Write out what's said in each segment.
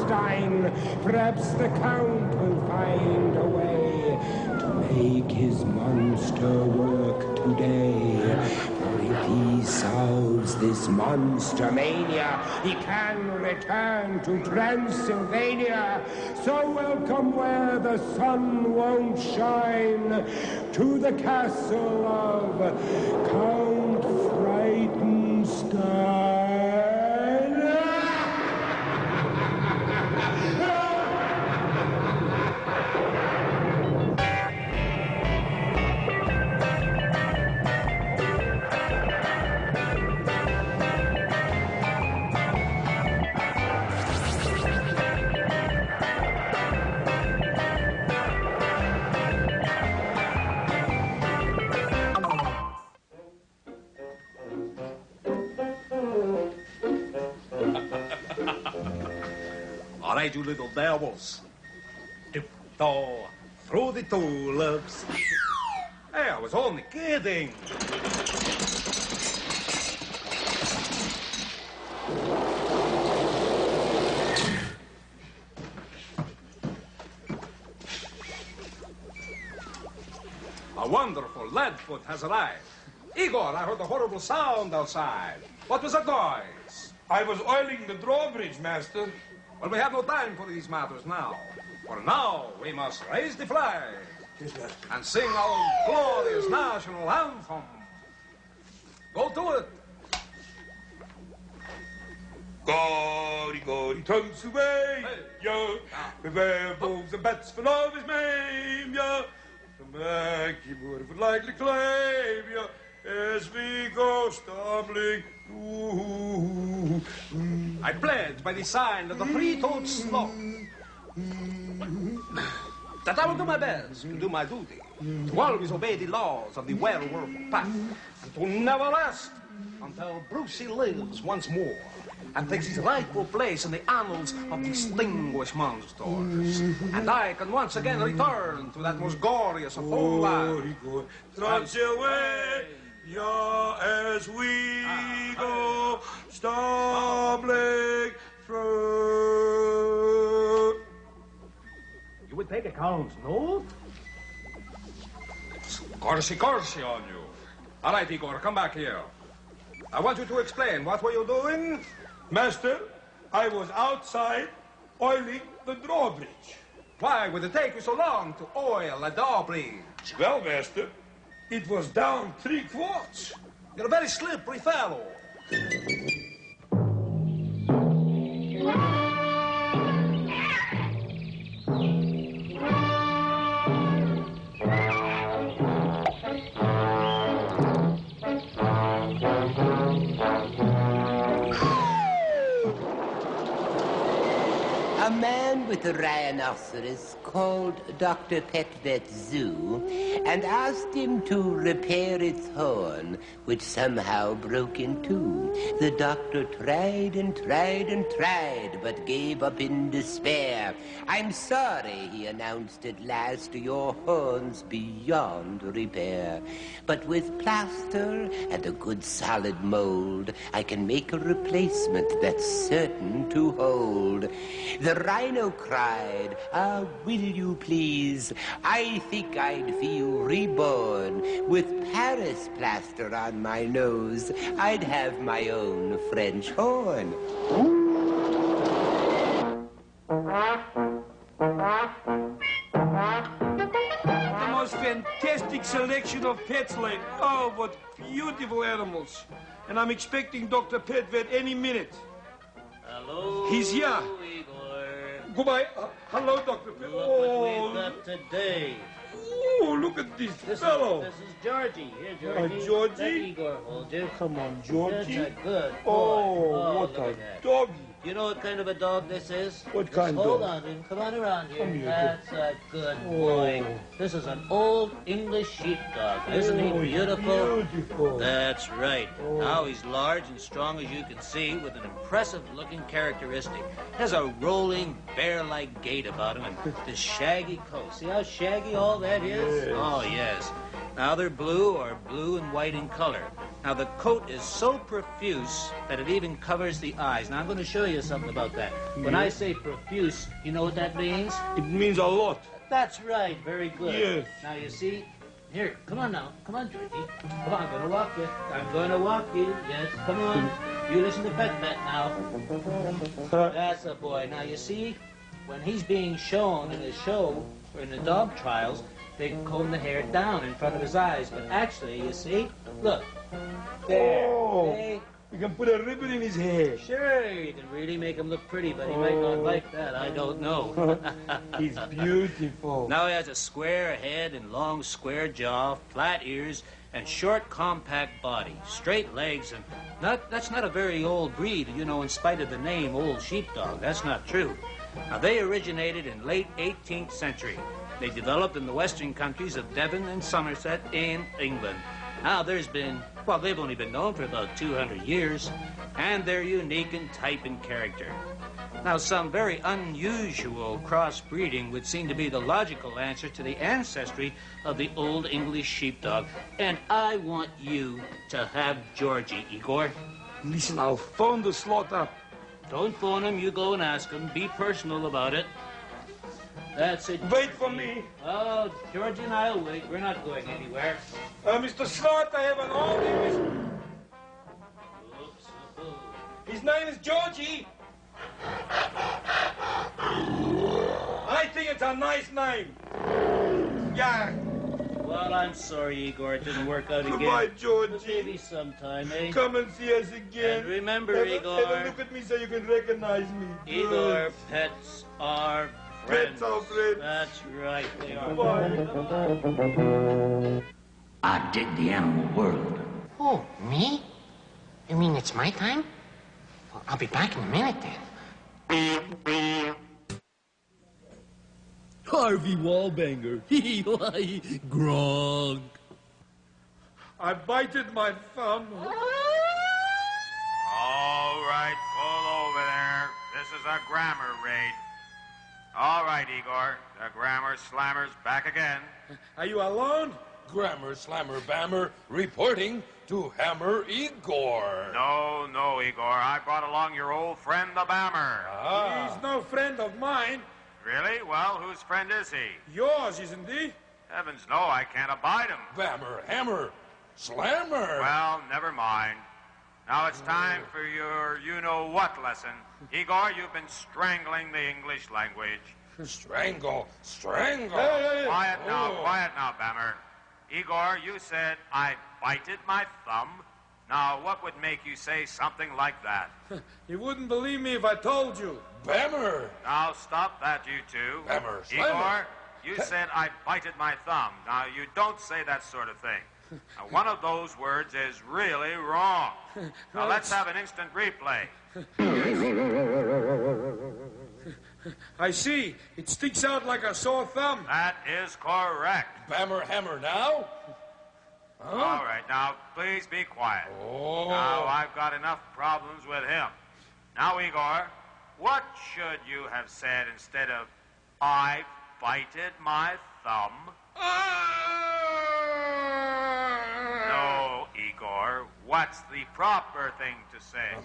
ghtenstein. Perhaps the Count will find a way to make his monster work today. For if he solves this monster mania, he can return to Transylvania. So welcome where the sun won't shine, to the castle of Count Frightenstein. All right, you little devils. Tiptoe through the tulips. Hey, I was only kidding. A wonderful leadfoot has arrived. Igor, I heard a horrible sound outside. What was that noise? I was oiling the drawbridge, master. Well, we have no time for these matters now. For now, we must raise the flag and sing our glorious national anthem. Go to it. Gory, gory, tongues away, yo. The werewolves and bats for love is maimed, yo. The monkey would likely claim, yo. As we go stumbling. I pledge by the sign of the three-toed sloth that I will do my best to do my duty, to always obey the laws of the werewolf pack, and to never rest until Brucey lives once more and takes his rightful place in the annals of distinguished monsters. And I can once again return to that most glorious of all lives. Trot your way. Yeah, as we go stumbling through. You would take accounts, no? Corsi on you. All right, Igor, come back here. I want you to explain. What were you doing? Master, I was outside oiling the drawbridge. Why would it take you so long to oil a drawbridge? Well, master, it was down 3 quarts. You're a very slippery fellow. A man with a rhinoceros called Dr. Petvet Zoo and asked him to repair its horn, which somehow broke in two. The doctor tried and tried and tried, but gave up in despair. "I'm sorry," he announced at last, "your horn's beyond repair. But with plaster and a good solid mold, I can make a replacement that's certain to hold." The Rhino cried, "Ah, will you please? I think I'd feel reborn. With Paris plaster on my nose, I'd have my own French horn." The most fantastic selection of pets lately. Oh, what beautiful animals. And I'm expecting Dr. Petvet any minute. Hello. He's here. Igor. Goodbye. Hello, Dr. Petvet. Look what we've got today. Oh, look at this fellow. This is Georgie. Here, Georgie. Georgie? Let Igor hold you. Come on, Georgie. That's a good boy. Oh, what look a at that. doggy. You know what kind of a dog this is? What Just kind hold dog? on to him. Come on around here. Come here. That's a good boy. This is an old English sheepdog. Isn't he beautiful? Beautiful. That's right. Oh. Now he's large and strong, as you can see, with an impressive-looking characteristic. He has a rolling, bear-like gait about him and this shaggy coat. See how shaggy all that is? Yes. Oh, yes. Now they're blue or blue and white in color. Now, the coat is so profuse that it even covers the eyes. Now, I'm going to show you something about that. When I say profuse, you know what that means? It means a lot. That's right. Very good. Yes. Now, you see, here, come on now. Come on, Georgie. Come on, I'm going to walk you. I'm going to walk you. Yes, come on. You listen to Pet now. That's a boy. Now, you see, when he's being shown in his show, or in the dog trials, they comb the hair down in front of his eyes. But actually, you see, look. There. Oh, See? you can put a ribbon in his hair. Sure, you can really make him look pretty, but he might not like that. I don't know. He's beautiful. Now he has a square head and long square jaw, flat ears, and short compact body, straight legs, and that's not a very old breed, you know, in spite of the name Old Sheepdog. That's not true. Now they originated in late 18th century. They developed in the western countries of Devon and Somerset in England. Now there's been, well, they've only been known for about 200 years, and they're unique in type and character. Now, some very unusual crossbreeding would seem to be the logical answer to the ancestry of the Old English Sheepdog. And I want you to have Georgie, Igor. Listen, I'll phone the slaughter. Don't phone him, you go and ask him. Be personal about it. That's it. Wait for me. Oh, Georgie and I'll wait. We're not going anywhere. Mr. Slaughter, I have an old English... Oops. His name is Georgie. I think it's a nice name. Yeah. Well, I'm sorry, Igor. It didn't work out again. Goodbye, Georgie. But maybe sometime, eh? Come and see us again. And remember, have Igor. Have a look at me so you can recognize me. Igor, pets are friends. Pets are friends. That's right, they are. Goodbye. I dig the animal world. Oh, me? You mean it's my time? Well, I'll be back in a minute then. Harvey Wallbanger. Why, Gronk. I bited my thumb. All right, pull over there. This is a grammar raid. All right, Igor. The grammar slammer's back again. Are you alone? Grammar Slammer Bammer reporting to Hammer Igor. No, Igor. I brought along your old friend, the Bammer. He's no friend of mine. Really? Well, whose friend is he? Yours, isn't he? Heavens, no, I can't abide him. Bammer, Hammer, Slammer. Well, never mind. Now it's time for your you-know-what lesson. Igor, you've been strangling the English language. Strangle. Quiet now, Bammer. Igor, you said I bited my thumb. Now, what would make you say something like that? You wouldn't believe me if I told you. Bammer. Now, stop that, you two. Bammer, Slammer. Igor, you said I bited my thumb. Now, you don't say that sort of thing. Now, one of those words is really wrong. Now, let's have an instant replay. I see. It sticks out like a sore thumb. That is correct. Bammer, Hammer now? Huh? All right, now, please be quiet. Oh. Now, I've got enough problems with him. Now, Igor, what should you have said instead of, I've bited my thumb? No, Igor. What's the proper thing to say?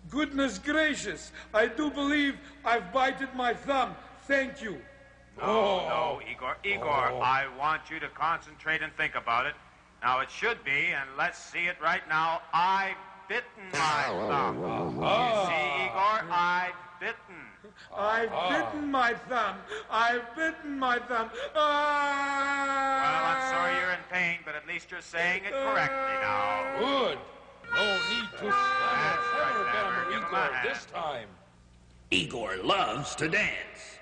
Goodness gracious. I do believe I've bited my thumb. Thank you. No, Igor. I want you to concentrate and think about it. Now, it should be, and let's see it right now, I've bitten my thumb. You see, Igor, I've bitten. I've bitten my thumb. I've bitten my thumb. Well, I'm sorry you're in pain, but at least you're saying it correctly now. Good. No need to slam That's Hammer right, Bammer Bammer. Give him a Igor hand. this time. Igor loves to dance.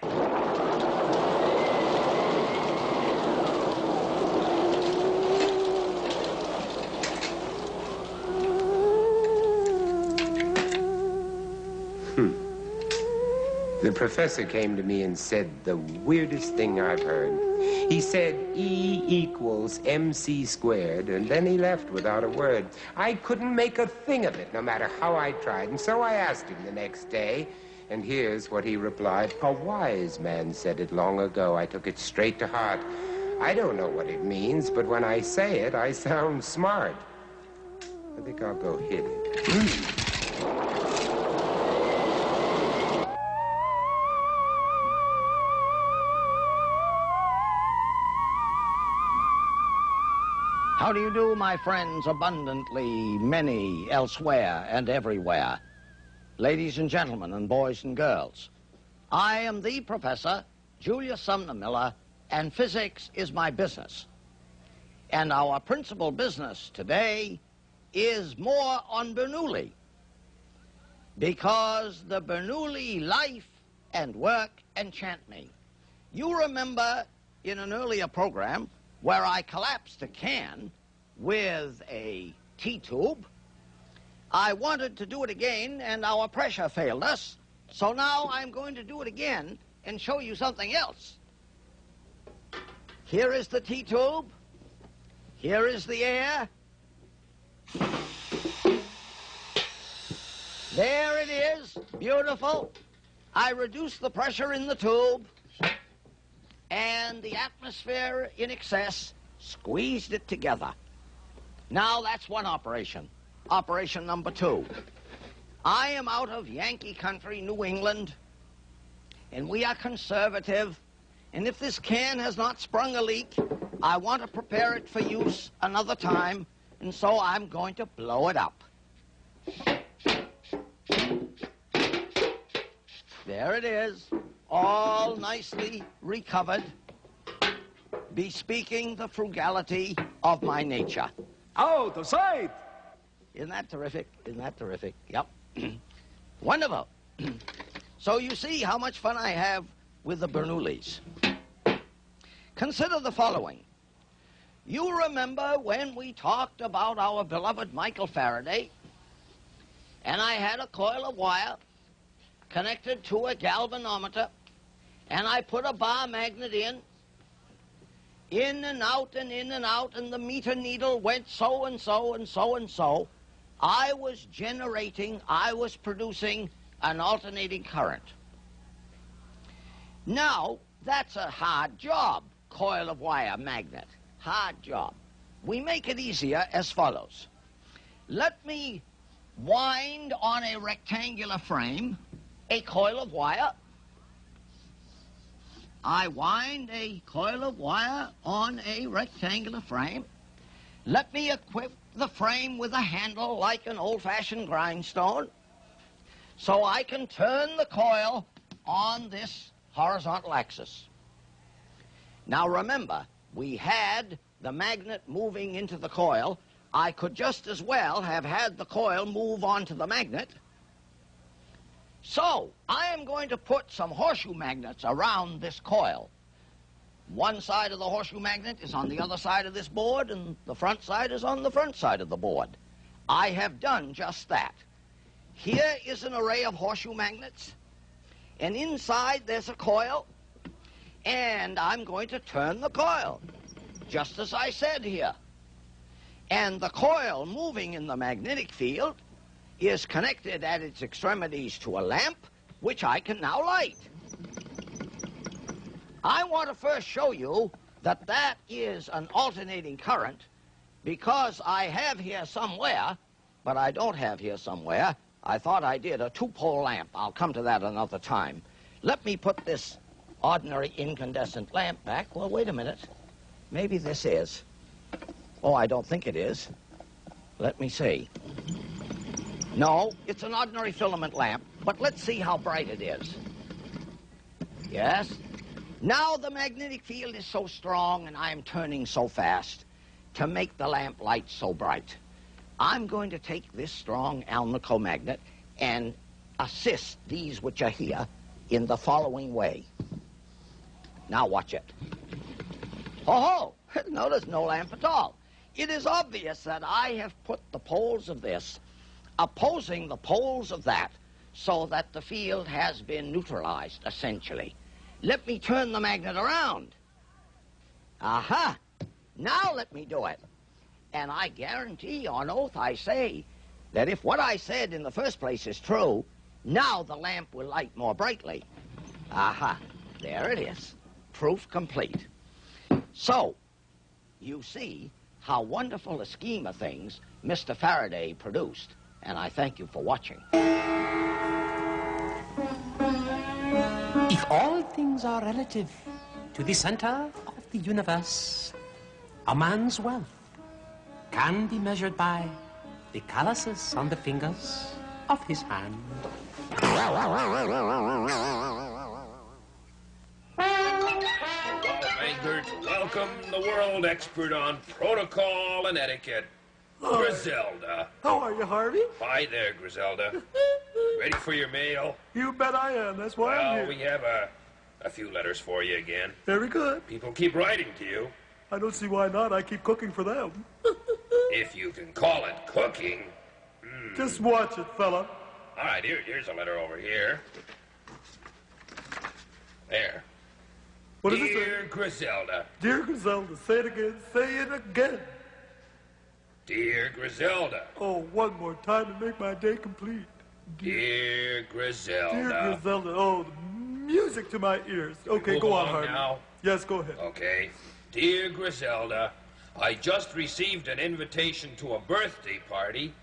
The professor came to me and said the weirdest thing I've heard. He said E equals MC squared, and then he left without a word. I couldn't make a thing of it, no matter how I tried, and so I asked him the next day, and here's what he replied. A wise man said it long ago. I took it straight to heart. I don't know what it means, but when I say it, I sound smart. I think I'll go hit him. How do you do, my friends, abundantly many elsewhere and everywhere? Ladies and gentlemen, and boys and girls, I am the Professor Julius Sumner Miller, and physics is my business. And our principal business today is more on Bernoulli, because the Bernoulli life and work enchant me. You remember in an earlier program where I collapsed a can with a T-tube. I wanted to do it again, and our pressure failed us, so now I'm going to do it again and show you something else. Here is the T-tube. Here is the air. There it is, beautiful. I reduced the pressure in the tube, and the atmosphere in excess squeezed it together. Now that's one operation. Operation number 2. I am out of Yankee country, New England, and we are conservative, and if this can has not sprung a leak, I want to prepare it for use another time, and so I'm going to blow it up. There it is, all nicely recovered, bespeaking the frugality of my nature. Out of sight! Isn't that terrific? Isn't that terrific? Yep. Wonderful. So you see how much fun I have with the Bernoullis. Consider the following. You remember when we talked about our beloved Michael Faraday, and I had a coil of wire connected to a galvanometer, and I put a bar magnet in and out and in and out, and the meter needle went so and so and so and so. I was producing an alternating current. Now, that's a hard job, coil of wire magnet. Hard job. We make it easier as follows. Let me wind on a rectangular frame a coil of wire. I wind a coil of wire on a rectangular frame. Let me equip the frame with a handle like an old-fashioned grindstone so I can turn the coil on this horizontal axis. Now remember, we had the magnet moving into the coil. I could just as well have had the coil move onto the magnet. So, I am going to put some horseshoe magnets around this coil. One side of the horseshoe magnet is on the other side of this board, and the front side is on the front side of the board. I have done just that. Here is an array of horseshoe magnets, and inside there's a coil, and I'm going to turn the coil, just as I said here. And the coil moving in the magnetic field is connected at its extremities to a lamp, which I can now light. I want to first show you that that is an alternating current, because I have here somewhere, but I don't have here somewhere, I thought I did, a 2-pole lamp. I'll come to that another time. Let me put this ordinary incandescent lamp back. Well, wait a minute. Maybe this is. Oh, I don't think it is. Let me see. No, it's an ordinary filament lamp, but let's see how bright it is. Yes? Now the magnetic field is so strong and I'm turning so fast to make the lamp light so bright. I'm going to take this strong Alnico magnet and assist these which are here in the following way. Now watch it. Oh, no, there's no lamp at all. It is obvious that I have put the poles of this opposing the poles of that, so that the field has been neutralized, essentially. Let me turn the magnet around. Aha! Now let me do it. And I guarantee on oath I say that if what I said in the first place is true, now the lamp will light more brightly. Aha! There it is. Proof complete. So, you see how wonderful a scheme of things Mr. Faraday produced, and I thank you for watching. If all things are relative to the center of the universe, a man's wealth can be measured by the calluses on the fingers of his hand. Welcome the world expert on protocol and etiquette, Griselda. How are you, Harvey? Hi there, Griselda. Ready for your mail? You bet I am. That's why I'm here. Well, we have a few letters for you again. Very good. People keep writing to you. I don't see why not. I keep cooking for them. If you can call it cooking. Just watch it, fella. All right, here's a letter over here. There. What does it say? Dear Griselda. Dear Griselda, say it again. Say it again. Dear Griselda. Oh, one more time to make my day complete. Dear Griselda. Dear Griselda. Oh, the music to my ears. Okay, Move go on, along Harvey. now. Yes, go ahead. Okay. Dear Griselda, I just received an invitation to a birthday party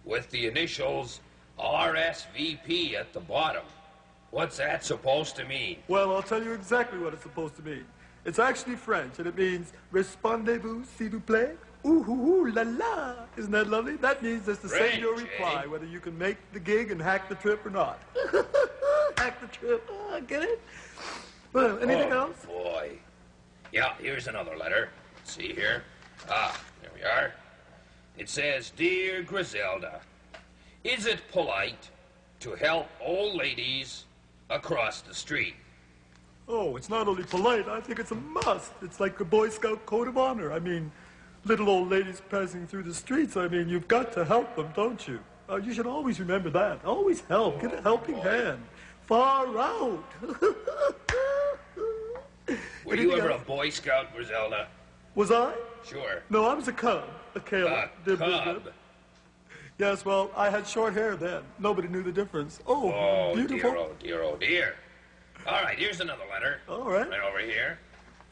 with the initials RSVP at the bottom. What's that supposed to mean? Well, I'll tell you exactly what it's supposed to mean. It's actually French, and it means Respondez-vous, s'il vous plaît? Ooh, ooh, ooh, la la. Isn't that lovely? That means just to send your reply, whether you can make the gig and hack the trip or not. Hack the trip. Get it? Well, anything else? Boy. Yeah, here's another letter. Let's see here. There we are. It says, Dear Griselda, is it polite to help old ladies across the street? Oh, it's not only polite, I think it's a must. It's like a Boy Scout code of honor. I mean, little old ladies passing through the streets, I mean, you've got to help them, don't you? You should always remember that. Always help. Get a helping hand. Far out. Were you ever a Boy Scout, Griselda? Was I? Sure. No, I was a cub. A Caleb. Cub? Yes, well, I had short hair then. Nobody knew the difference. Oh, beautiful. Dear, oh, dear, oh, dear. All right, here's another letter. All right. Right over here.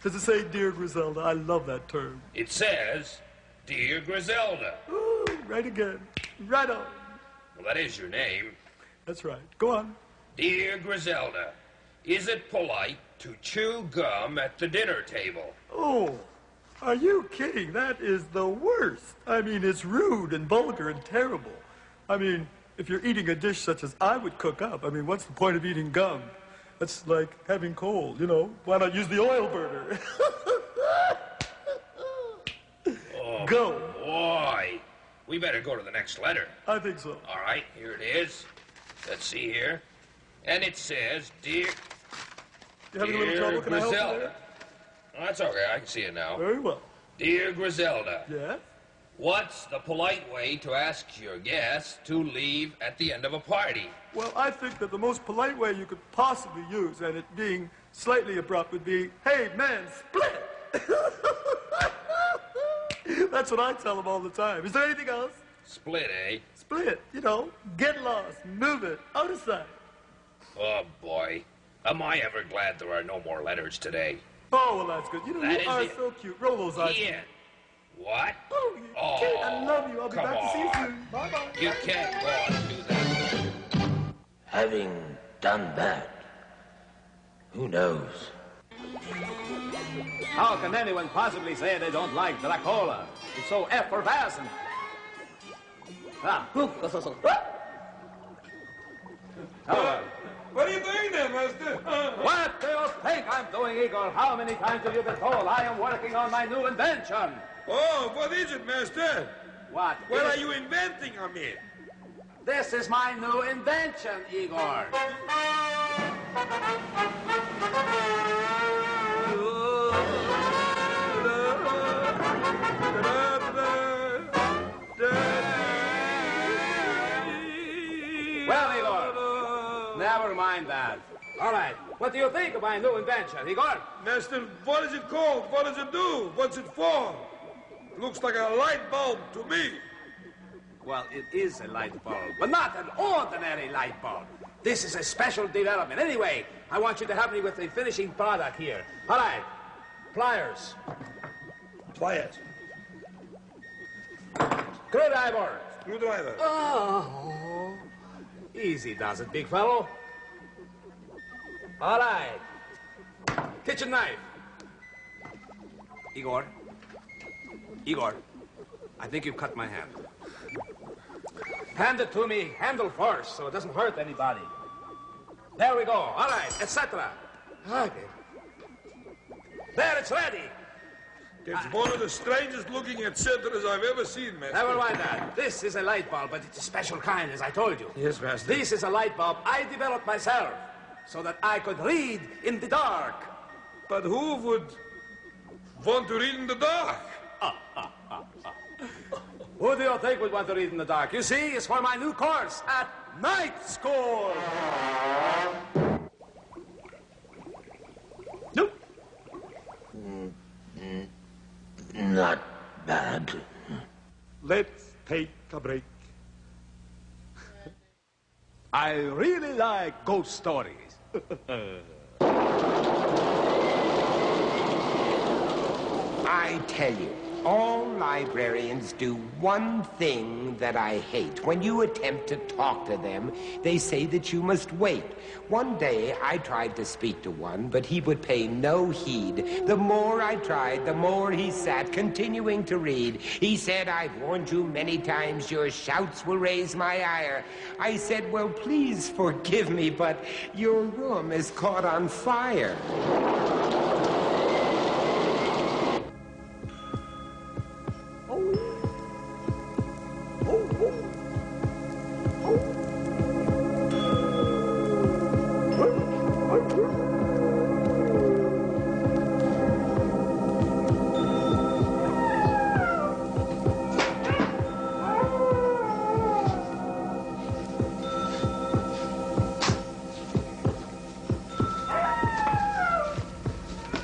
Does it say Dear Griselda? I love that term. It says, Dear Griselda. Ooh, right again. Right on. Well, that is your name. That's right. Go on. Dear Griselda, is it polite to chew gum at the dinner table? Oh, are you kidding? That is the worst. I mean, it's rude and vulgar and terrible. I mean, if you're eating a dish such as I would cook up, I mean, what's the point of eating gum? That's like having coal, you know. Why not use the oil burner? Oh, Go. Boy. We better go to the next letter. I think so. All right, here it is. Let's see here. And it says, Dear... You having a little trouble? Can I help you there? Oh, that's okay. I can see it now. Very well. Dear Griselda. Yeah? What's the polite way to ask your guests to leave at the end of a party? Well, I think that the most polite way you could possibly use, and it being slightly abrupt, would be, hey, man, split! That's what I tell them all the time. Is there anything else? Split, eh? Split. You know, get lost, move it, out of sight. Oh, boy. Am I ever glad there are no more letters today. Oh, well, that's good. You know, That you are is so cute. Roll those eyes. Ian. What? Oh, you kid, I love you. I'll be come back to see you on. soon. Bye-bye. You can't go on and do that. Having done that, who knows? How can anyone possibly say they don't like Dracula? It's so effervescent. Hello. What are you doing there, master? What do you think I'm doing, Igor? How many times have you been told I am working on my new invention? Oh, what is it, master? What? What are you inventing on me? This is my new invention, Igor. Well, Igor, never mind that. All right, what do you think of my new invention, Igor? Master, what is it called? What does it do? What's it for? It looks like a light bulb to me. Well, it is a light bulb, but not an ordinary light bulb. This is a special development. Anyway, I want you to help me with the finishing product here. All right, pliers. Pliers. Screwdriver. Screwdriver. Oh. Easy does it, big fellow. All right. Kitchen knife. Igor. Igor, I think you've cut my hand. Hand it to me, handle first, so it doesn't hurt anybody. There we go. All right, etc. Okay. There, it's ready. It's one of the strangest looking etceteras I've ever seen, Master. Never mind that. This is a light bulb, but it's a special kind, as I told you. Yes, Master. This is a light bulb I developed myself, so that I could read in the dark. But who would want to read in the dark? Who do you think would want to read in the dark? You see, it's for my new course at night school. Nope. Not bad. Let's take a break. I really like ghost stories. I tell you, all librarians do one thing that I hate. When you attempt to talk to them, they say that you must wait. One day, I tried to speak to one, but he would pay no heed. The more I tried, the more he sat, continuing to read. He said, "I've warned you many times, your shouts will raise my ire." I said, "Well, please forgive me, but your room is caught on fire."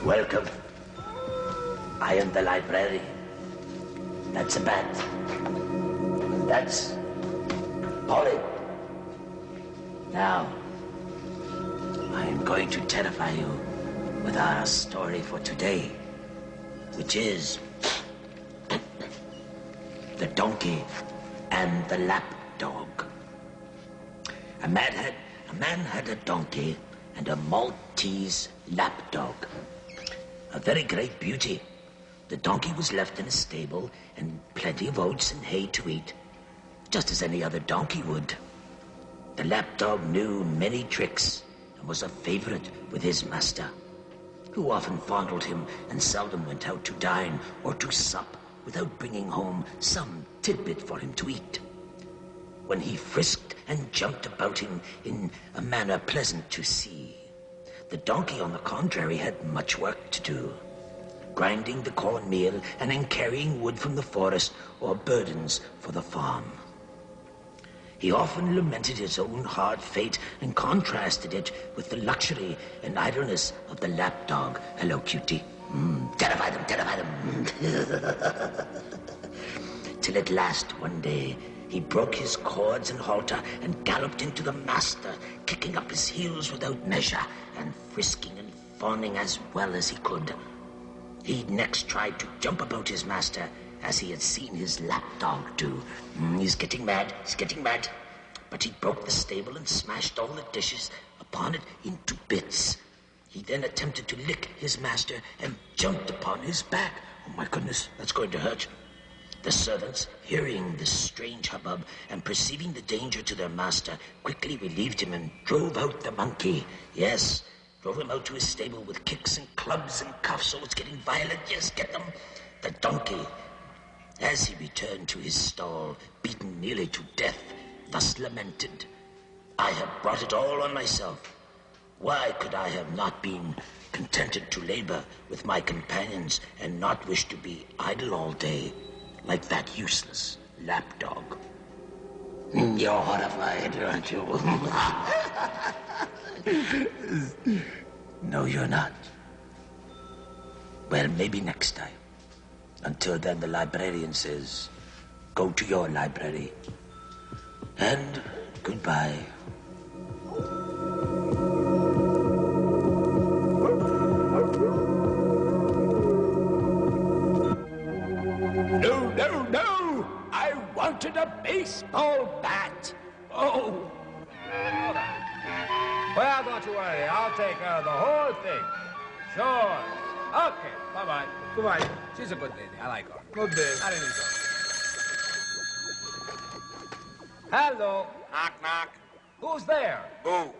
Welcome. I am the librarian. That's a bat. That's Polly. Now, I am going to terrify you with our story for today, which is The Donkey and the Lapdog. A man had a donkey and a Maltese lapdog. A very great beauty. The donkey was left in a stable and plenty of oats and hay to eat, just as any other donkey would. The lapdog knew many tricks and was a favorite with his master, who often fondled him and seldom went out to dine or to sup without bringing home some tidbit for him to eat. When he frisked and jumped about him in a manner pleasant to see, the donkey, on the contrary, had much work to do, grinding the cornmeal and in carrying wood from the forest or burdens for the farm. He often lamented his own hard fate and contrasted it with the luxury and idleness of the lapdog. Hello, cutie. Terrify them, terrify them. Till at last, one day, he broke his cords and halter and galloped into the master, kicking up his heels without measure and frisking and fawning as well as he could. He next tried to jump about his master as he had seen his lapdog do. He's getting mad, he's getting mad. But he broke the stable and smashed all the dishes upon it into bits. He then attempted to lick his master and jumped upon his back. Oh my goodness, that's going to hurt. The servants, hearing this strange hubbub and perceiving the danger to their master, quickly relieved him and drove out the monkey. Yes, drove him out to his stable with kicks and clubs and cuffs. Oh, it's getting violent. Yes, get them. The donkey, as he returned to his stall, beaten nearly to death, thus lamented, "I have brought it all on myself. Why could I have not been contented to labor with my companions and not wish to be idle all day, like that useless lapdog?" You're horrified, aren't you? No, you're not. Well, maybe next time. Until then, the librarian says, go to your library. And goodbye. No, no, no! I wanted a baseball bat. Oh. Well, don't you worry. I'll take care of the whole thing. Sure. Okay. Bye-bye. Goodbye. She's a good lady. I like her. Not bad. I didn't so. Hello. Knock, knock. Who's there? Boo.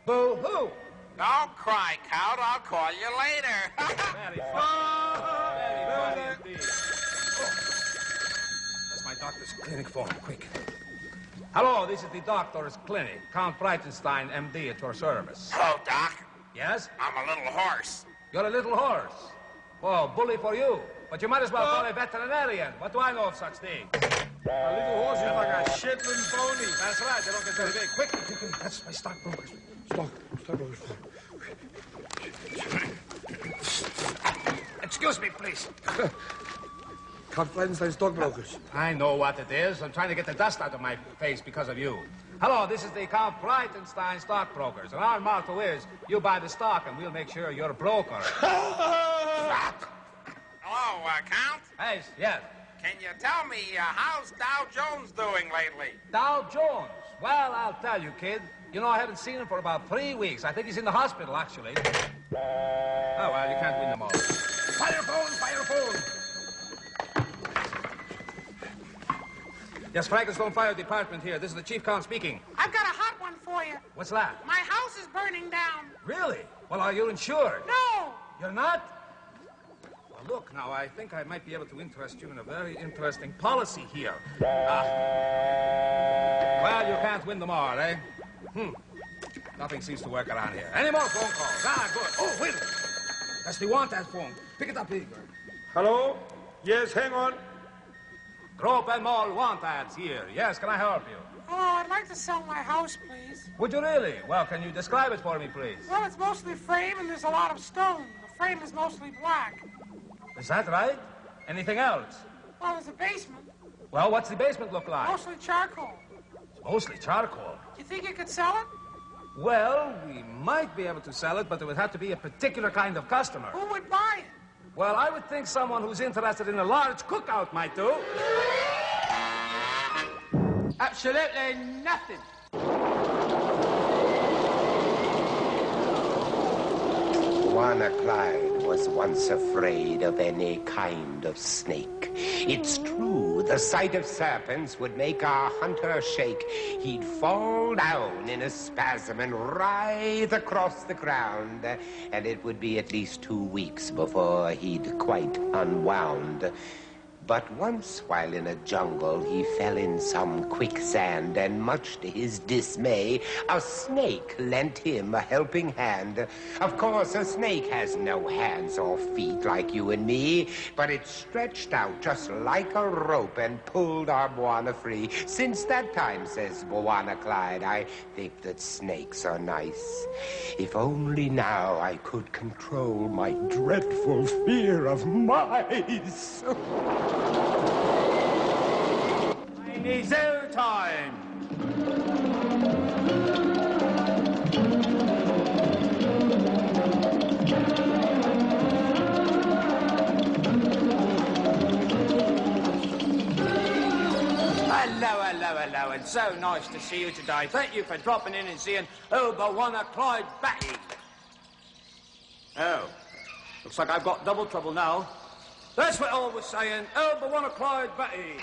Boo who? Don't cry, Count. I'll call you later. Very fun. Very fun indeed. Oh. That's my doctor's clinic phone. Quick. Hello, this is the doctor's clinic. Count Breitenstein, M.D., at your service. Hello, Doc. Yes? I'm a little horse. You're a little horse. Oh, bully for you. But you might as well call a veterinarian. What do I know of such things? A little horse is like a Shetland pony. That's right. They don't get very big. Quick. That's my stockbroker's. Stockbroker's. Excuse me, please. Count Breitenstein stockbrokers. I know what it is. I'm trying to get the dust out of my face because of you. Hello, this is the Count Breitenstein stockbrokers. And our motto is, you buy the stock and we'll make sure you're a broker. Hello, Count? Hey, yes. Can you tell me, how's Dow Jones doing lately? Dow Jones? Well, I'll tell you, kid. You know, I haven't seen him for about 3 weeks. I think he's in the hospital, actually. Oh, well, you can't win them all. Fire phone! Yes, Frankenstone Fire Department here. This is the Chief Count speaking. I've got a hot one for you. What's that? My house is burning down. Really? Well, are you insured? No. You're not? Well, look, now, I think I might be able to interest you in a very interesting policy here. Well, you can't win them all, eh? Nothing seems to work around here. Any more phone calls? Good. Oh, wait a minute. That's the want-ad phone. Pick it up, Igor. Hello? Yes, hang on. Grope and Mall want-ads here. Yes, can I help you? Oh, I'd like to sell my house, please. Would you really? Well, can you describe it for me, please? Well, it's mostly frame and there's a lot of stone. The frame is mostly black. Is that right? Anything else? Well, there's a basement. Well, what's the basement look like? Mostly charcoal. It's mostly charcoal. You think you could sell it? Well, we might be able to sell it, but it would have to be a particular kind of customer. Who would buy it? Well, I would think someone who's interested in a large cookout might do. Absolutely nothing. Bwana Clyde was once afraid of any kind of snake. It's true, the sight of serpents would make our hunter shake. He'd fall down in a spasm and writhe across the ground, and it would be at least 2 weeks before he'd quite unwound. But once, while in a jungle, he fell in some quicksand, and much to his dismay, a snake lent him a helping hand. Of course, a snake has no hands or feet like you and me, but it stretched out just like a rope and pulled our Bwana free. Since that time, says Bwana Clyde, I think that snakes are nice. If only now I could control my dreadful fear of mice. Zoo time. Hello, and so nice to see you today. Thank you for dropping in and seeing Bwana Clyde Batty. Oh, looks like I've got double trouble now. That's what I was saying. Bwana Clyde Batty.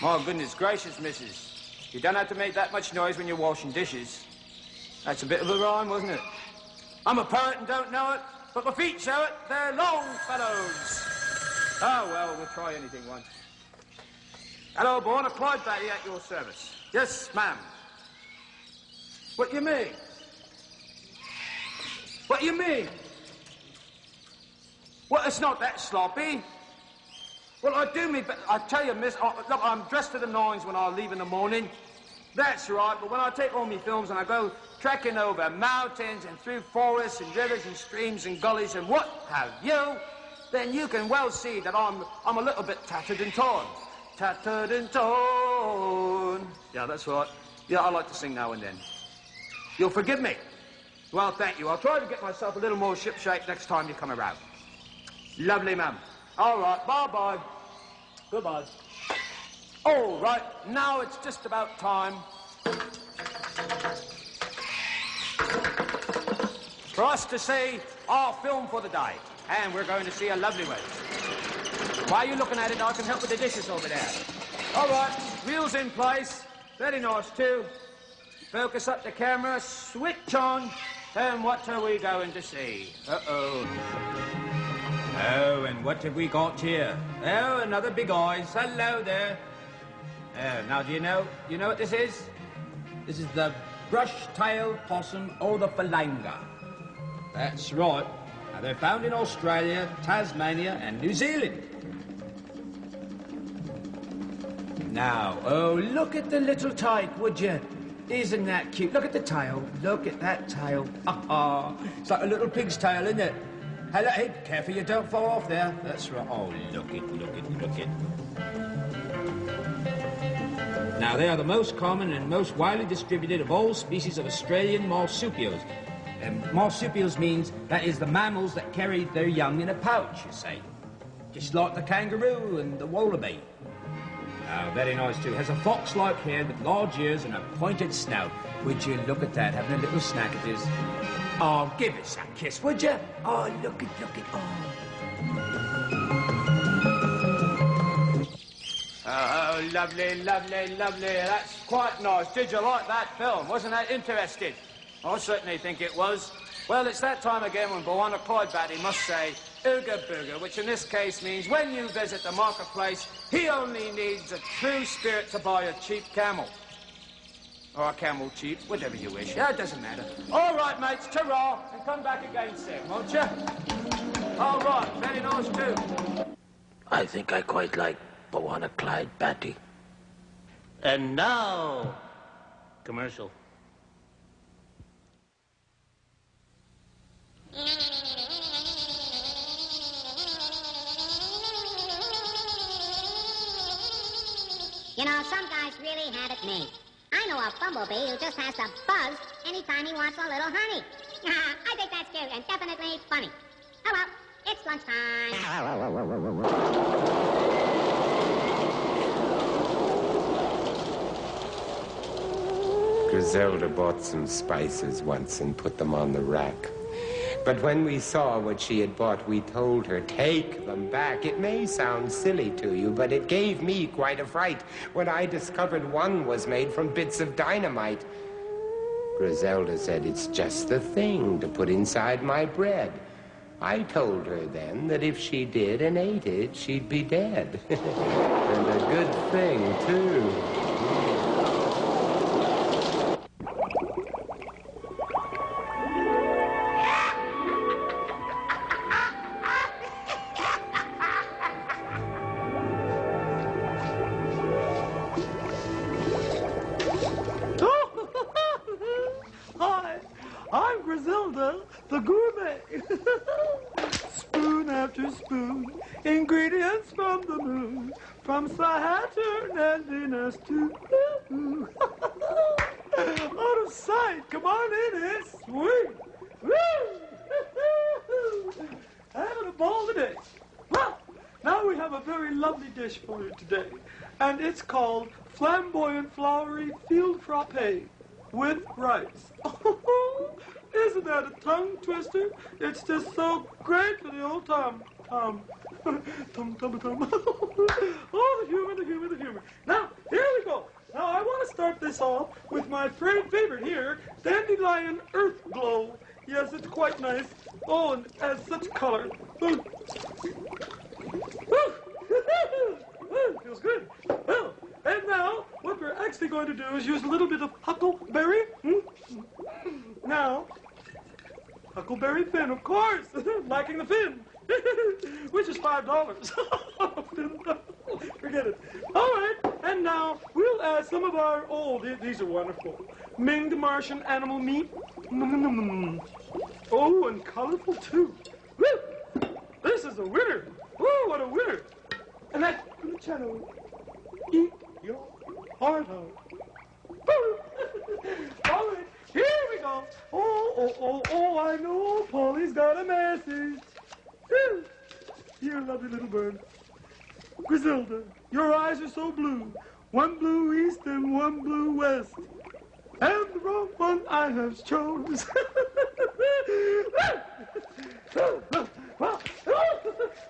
My goodness gracious, missus. You don't have to make that much noise when you're washing dishes. That's a bit of a rhyme, wasn't it? I'm a poet and don't know it, but my feet show it. They're long fellows. Oh, well, we'll try anything once. Hello, Bwana Clyde Batty at your service. Yes, ma'am. What do you mean? What do you mean? Well, it's not that sloppy. Well, I do mean, but I tell you, miss, look, I'm dressed to the nines when I leave in the morning. That's right, but when I take all my films and I go trekking over mountains and through forests and rivers and streams and gullies and what have you, then you can well see that I'm a little bit tattered and torn. Tattered and torn. Yeah, that's right. Yeah, I like to sing now and then. You'll forgive me. Well, thank you. I'll try to get myself a little more shipshape next time you come around. Lovely, ma'am. All right, bye-bye. Goodbye. All right, now it's just about time for us to see our film for the day. And we're going to see a lovely one. While you're looking at it, I can help with the dishes over there. All right, wheels in place. Very nice, too. Focus up the camera, switch on. And what are we going to see? Uh-oh. Oh, and what have we got here? Oh, another big eyes. Hello there. Now, do you know what this is? This is the brush-tailed possum or the phalanger. That's right. Now, they're found in Australia, Tasmania, and New Zealand. Now, oh, look at the little tyke, would you? Isn't that cute? Look at the tail. Look at that tail. It's like a little pig's tail, isn't it? Hello, hey, careful you don't fall off there. That's right. Oh, look it. Now, they are the most common and most widely distributed of all species of Australian marsupials. Marsupials means that is the mammals that carry their young in a pouch, you see. Just like the kangaroo and the wallaby. Now, very nice too. Has a fox-like head with large ears and a pointed snout. Would you look at that, having a little snack at this? Oh, give us a kiss, would you? Oh, look it, Oh, lovely. That's quite nice. Did you like that film? Wasn't that interesting? I certainly think it was. Well, it's that time again when Bwana Clydebatty must say, Ooga booga, which in this case means when you visit the marketplace, he only needs a true spirit to buy a cheap camel. Or a camel cheap, whatever you wish. Yeah, it doesn't matter. All right, mates, ta-ra, and come back again soon, won't you? All right, very nice too. I think I quite like Bwana Clydebatty. And now, commercial. You know, some guys really have it made. I know a bumblebee who just has to buzz anytime he wants a little honey. I think that's cute and definitely funny. Oh well, it's lunchtime. Griselda bought some spices once and put them on the rack. But when we saw what she had bought, we told her, take them back. It may sound silly to you, but it gave me quite a fright when I discovered one was made from bits of dynamite. Griselda said it's just the thing to put inside my bread. I told her then that if she did and ate it, she'd be dead. And a good thing, too. Hi, I'm Griselda, the gourmet. Spoon after spoon, ingredients from the moon, from Saturn and Venus to out of sight. Come on in, it's sweet. Woo! Having a ball today. Well, now we have a very lovely dish for you today, and it's called flamboyant floury field frappe with rice. Isn't that a tongue twister? It's just so great for the old tum. Oh, the humor. Now, here we go. Now, I want to start this off with my favorite here, dandelion earth glow. Yes, it's quite nice. Oh, and has such color. Feels good. Well, and now, what we're actually going to do is use a little bit of huckleberry. Now, huckleberry fin, of course. Liking the fin. Which is $5. Forget it. All right, and now we'll add some of our, these are wonderful. Minged Martian animal meat. Oh, and colorful too. Woo! This is a winner. Woo, what a winner. And that's good channel. Eat your heart out. All right, here we go. off. Oh, I know. Polly's got a message. Here, lovely little bird. Griselda, your eyes are so blue. One blue east and one blue west. And the wrong one I have chose.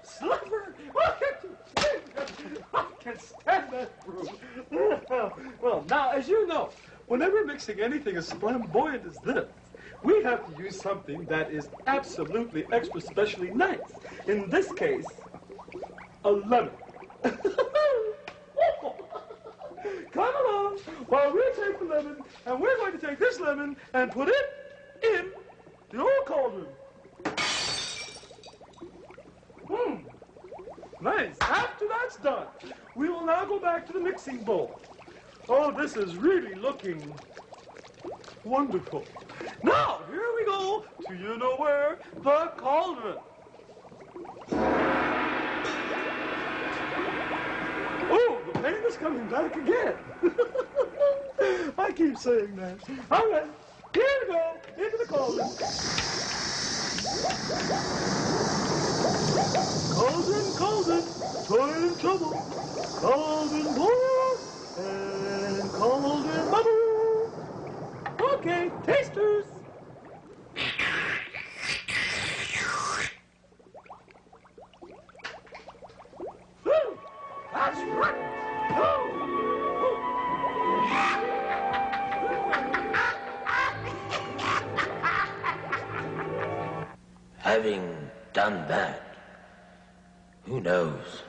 Slumber! I can't stand that broom. Well, now, as you know, whenever mixing anything as flamboyant as this, we have to use something that is absolutely extra specially nice. In this case, a lemon. Come along while we take the lemon, and we're going to take this lemon and put it in the old cauldron. Nice. After that's done, we will now go back to the mixing bowl. Oh, this is really looking wonderful. Now, here we go to you know where, the cauldron. Oh, the pain is coming back again. I keep saying that. All right, here we go, into the cauldron. Cauldron, cauldron, toil and trouble. Cauldron boil and cauldron bubble. Okay, tasters. That's right. Having done that, who knows?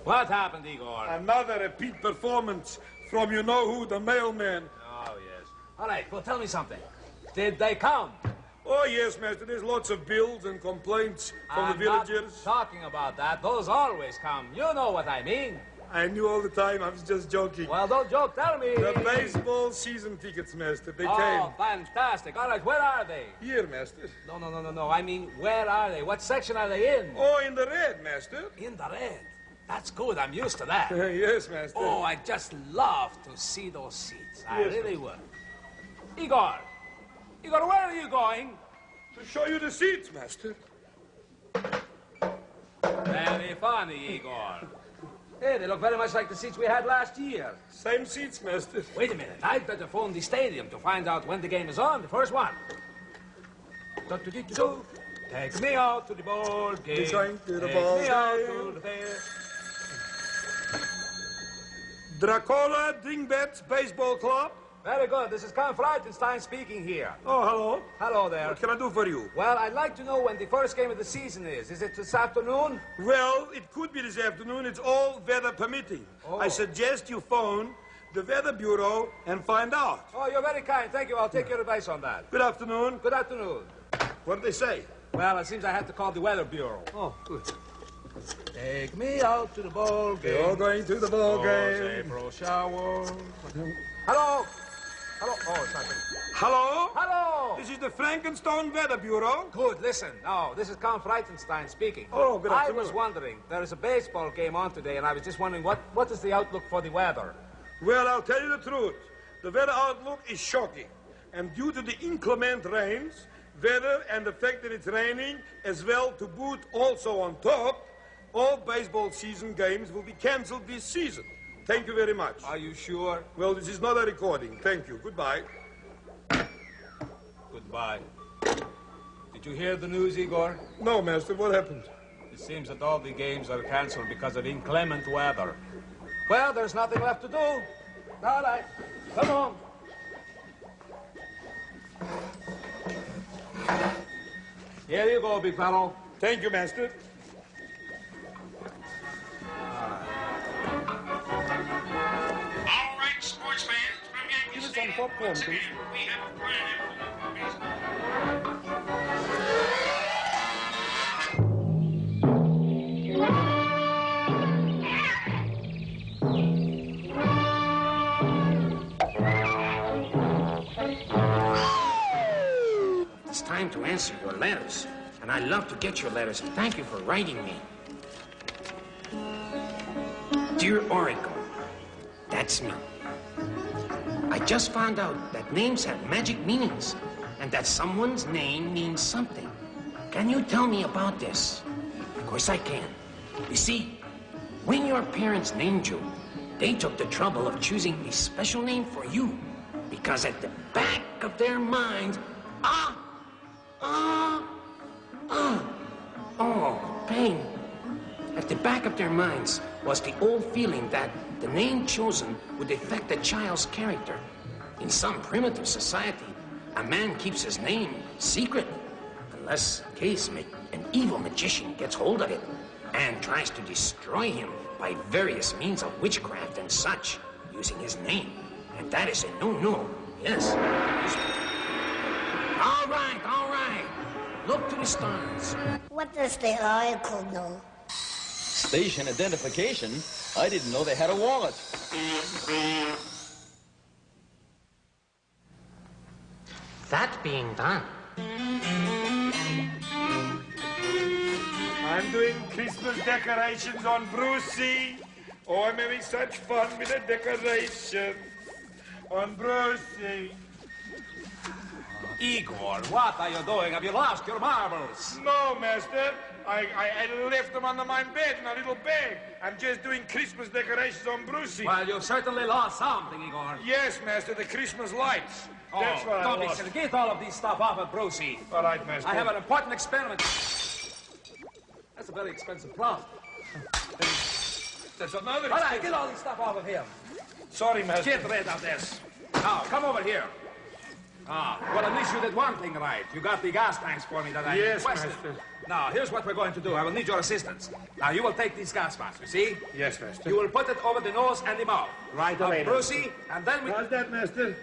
What happened, Igor? Another repeat performance from you-know-who, the mailman. Oh, yes. All right, well, tell me something. Did they come? Oh, yes, master. There's lots of bills and complaints from the villagers. Not talking about that. Those always come. You know what I mean. I knew all the time. I was just joking. Well, don't joke. Tell me. The baseball season tickets, master. They came. Oh, fantastic. All right, where are they? Here, master. No. I mean, where are they? What section are they in? Oh, in the red, master. In the red? That's good. I'm used to that. Yes, master. Oh, I just love to see those seats. I Yes, really would. Igor, where are you going? To show you the seats, master. Very funny, Igor. Hey, they look very much like the seats we had last year. Same seats, master. Wait a minute. I'd better phone the stadium to find out when the game is on, the first one. Take me out to the ball game. To the Take ball me out game. to the fair. Dracola Dingbats Baseball Club. Very good. This is Count Ghtenstein speaking here. Oh, hello. Hello there. What can I do for you? Well, I'd like to know when the first game of the season is. Is it this afternoon? Well, it could be this afternoon. It's all weather permitting. Oh. I suggest you phone the Weather Bureau and find out. Oh, you're very kind. Thank you. I'll take your advice on that. Good afternoon. Good afternoon. What did they say? Well, it seems I have to call the Weather Bureau. Oh, good. Take me out to the ball game. You're going to the ball game. April shower. Hello? Hello? Oh, it's not good. Hello? Hello? This is the Frankenstein Weather Bureau. Good, listen. No, this is Count Ghtenstein speaking. Oh, good I afternoon. was wondering, there is a baseball game on today, and I was just wondering, what is the outlook for the weather? Well, I'll tell you the truth. The weather outlook is shocking. And due to the inclement rains, weather and the fact that it's raining, as well to boot also on top, all baseball season games will be canceled this season. Thank you very much. Are you sure? Well, this is not a recording. Thank you. Goodbye. Goodbye. Did you hear the news, Igor? No, master. What happened? It seems that all the games are canceled because of inclement weather. Well, there's nothing left to do. All right. Come on. Here you go, big fellow. Thank you, master. All right, sports fans, from Yankee Give us Stadium, some popcorn, once please. again, we have a grand afternoon for baseball. time to answer your letters. And I love to get your letters. Thank you for writing me. Dear Oracle, that's me. I just found out that names have magic meanings and that someone's name means something. Can you tell me about this? Of course I can. You see, when your parents named you, they took the trouble of choosing a special name for you because at the back of their minds, oh, pain. At the back of their minds was the old feeling that the name chosen would affect a child's character. In some primitive society, a man keeps his name secret, unless in case an evil magician gets hold of it and tries to destroy him by various means of witchcraft and such, using his name. And that is a no-no, yes. All right. Look to the stars. What does the oracle know? Station identification? I didn't know they had a wallet. That being done. I'm doing Christmas decorations on Brucey. Oh, I'm having such fun with the decoration on Brucey. Igor, what are you doing? Have you lost your marbles? No, master. I left them under my bed in a little bag. I'm just doing Christmas decorations on Brucey. Well, you've certainly lost something, Igor. Yes, master, the Christmas lights. Oh, That's what I don't be lost. silly. Get all of these stuff off of Brucey. All right, master. I have an important experiment. That's a very expensive cloth. That's another. All right, get all this stuff off of him. Sorry, master. Get rid of this. Now, come over here. Well, at least you did one thing right. You got the gas tanks for me that I requested. Master. Now, here's what we're going to do. I will need your assistance. Now, you will take these gas masks, you see? Yes, master. You will put it over the nose and the mouth. Right away, Brucey, and then we... How's that, master?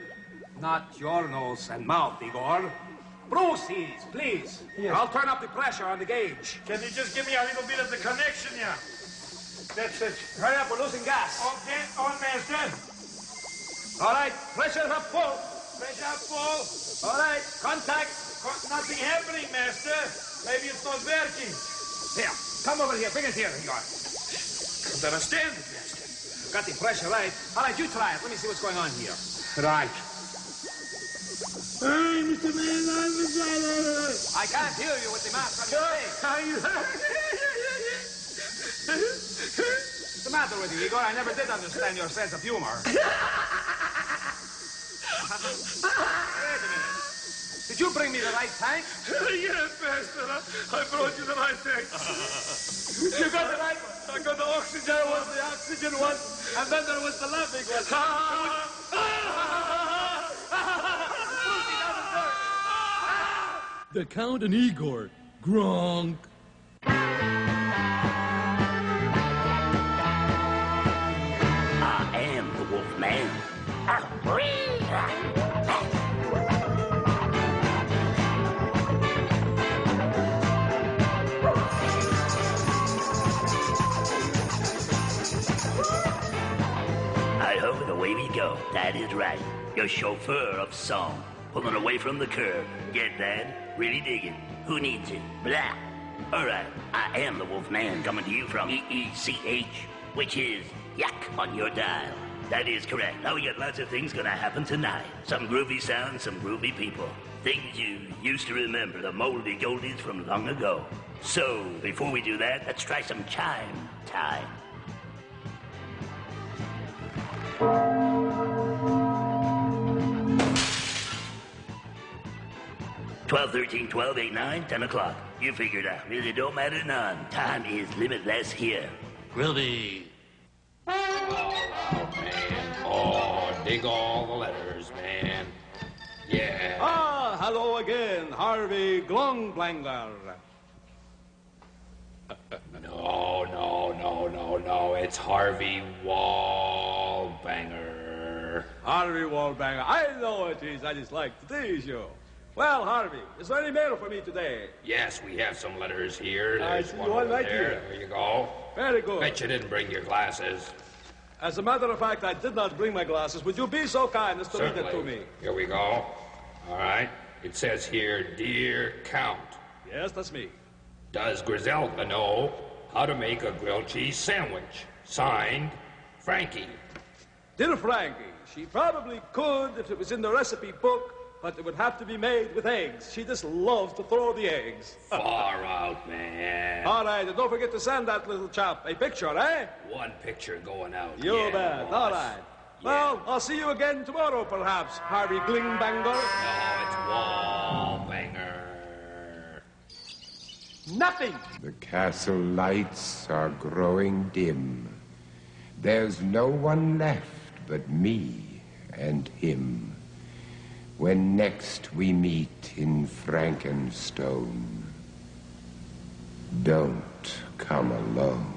Not your nose and mouth, Igor. Brucey's, please. Yes. I'll turn up the pressure on the gauge. Can you just give me a little bit of the connection, yeah? That's it. Hurry up, we're losing gas. Okay, on, master. All right, pressure up full. Pressure up full. All right, contact. Nothing happening, master. Maybe it's not working. Here, come over here. Bring it here, Igor. Can't understand it, master. Got the pressure right. All right, you try it. Let me see what's going on here. Right. Hey, Mr. Man, I can't hear you with the mask on your face. What's the matter with you, Igor? I never did understand your sense of humor. Wait a minute. Did you bring me the right tank? Yes, master. I brought you the right tank. You got the right one? I got the oxygen. There was the oxygen one, and then there was the laughing one. The Count and Igor. Gronk. I am the Wolfman. Hi-ho, and away we go. That is right. Your chauffeur of song. Pulling away from the curb. Get that? Really dig it. Who needs it? Blah. All right, I am the Wolfman coming to you from EECH, which is yak on your dial. That is correct. Now we got lots of things gonna happen tonight. Some groovy sounds, some groovy people. Things you used to remember, the moldy goldies from long ago. So, before we do that, let's try some chime time. $12, $13, $12, $8, $9, 10 o'clock. You figure it out. Really don't matter none. Time is limitless here. Groovy. Oh, man. Oh, dig all the letters, man. Yeah. Hello again, Harvey Glongblanger. No. It's Harvey Wallbanger. Harvey Wallbanger. I know it is. I just like to tease you. Well, Harvey, is there any mail for me today? Yes, we have some letters here. I There's see one one over right there. here. There you go. Very good. Bet you didn't bring your glasses. As a matter of fact, I did not bring my glasses. Would you be so kind as to read it to Certainly. me? Here we go. All right. It says here, Dear Count. Yes, that's me. Does Griselda know how to make a grilled cheese sandwich? Signed, Frankie. Dear Frankie, she probably could if it was in the recipe book, but it would have to be made with eggs. She just loves to throw the eggs. Far out, man. All right, and don't forget to send that little chap a picture, eh? One picture going out. You yeah, bet. boss. All right. Well, I'll see you again tomorrow, perhaps, Harvey Glingbanger. No, it's Wallbanger. Nothing. The castle lights are growing dim. There's no one left but me and him. When next we meet in Frankenstone, don't come alone.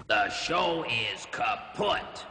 The show is kaput.